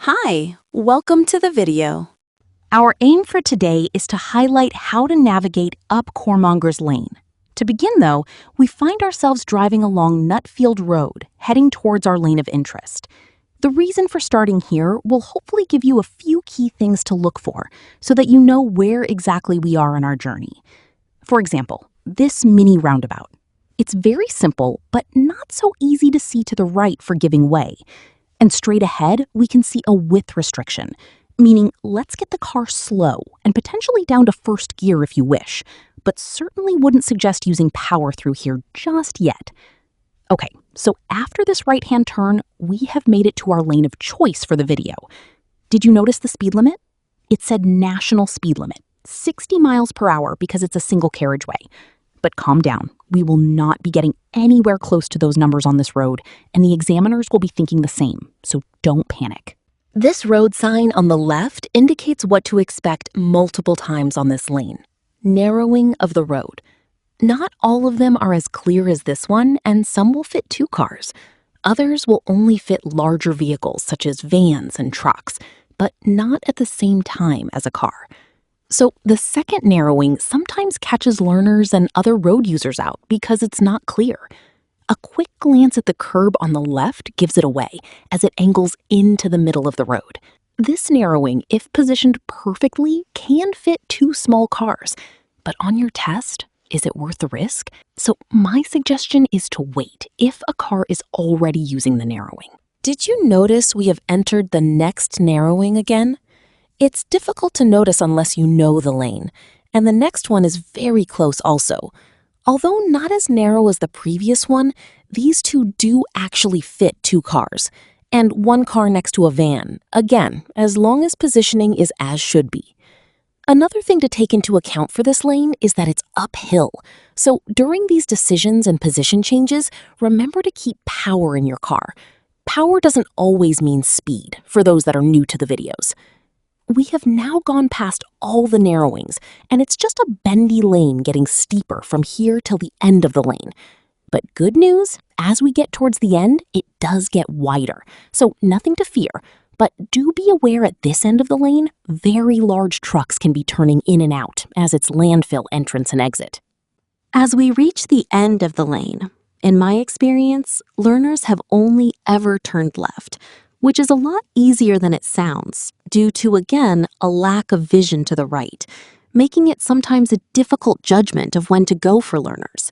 Hi, welcome to the video. Our aim for today is to highlight how to navigate up Cormongers Lane. To begin, though, we find ourselves driving along Landfield Road, heading towards our lane of interest. The reason for starting here will hopefully give you a few key things to look for so that you know where exactly we are on our journey. For example, this mini roundabout. It's very simple, but not so easy to see to the right for giving way. And straight ahead, we can see a width restriction, meaning let's get the car slow and potentially down to first gear if you wish, but certainly wouldn't suggest using power through here just yet. Okay, so after this right-hand turn, we have made it to our lane of choice for the video. Did you notice the speed limit? It said national speed limit, 60 miles per hour because it's a single carriageway. But calm down, we will not be getting anywhere close to those numbers on this road, and the examiners will be thinking the same, so don't panic. This road sign on the left indicates what to expect multiple times on this lane. Narrowing of the road. Not all of them are as clear as this one, and some will fit 2 cars. Others will only fit larger vehicles such as vans and trucks, but not at the same time as a car. So the second narrowing sometimes catches learners and other road users out because it's not clear. A quick glance at the curb on the left gives it away as it angles into the middle of the road. This narrowing, if positioned perfectly, can fit 2 small cars. But on your test, is it worth the risk? So my suggestion is to wait if a car is already using the narrowing. Did you notice we have entered the next narrowing again? It's difficult to notice unless you know the lane, and the next one is very close also. Although not as narrow as the previous one, these 2 do actually fit 2 cars, and 1 car next to a van, again, as long as positioning is as should be. Another thing to take into account for this lane is that it's uphill, so during these decisions and position changes, remember to keep power in your car. Power doesn't always mean speed, for those that are new to the videos. We have now gone past all the narrowings, and it's just a bendy lane getting steeper from here till the end of the lane. But good news, as we get towards the end, it does get wider, so nothing to fear. But do be aware at this end of the lane, very large trucks can be turning in and out as it's landfill entrance and exit. As we reach the end of the lane, in my experience, learners have only ever turned left, which is a lot easier than it sounds, due to, again, a lack of vision to the right, making it sometimes a difficult judgment of when to go for learners.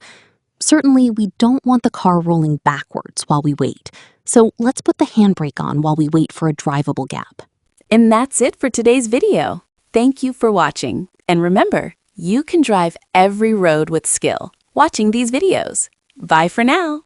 Certainly, we don't want the car rolling backwards while we wait, so let's put the handbrake on while we wait for a drivable gap. And that's it for today's video. Thank you for watching, and remember, you can drive every road with skill watching these videos. Bye for now.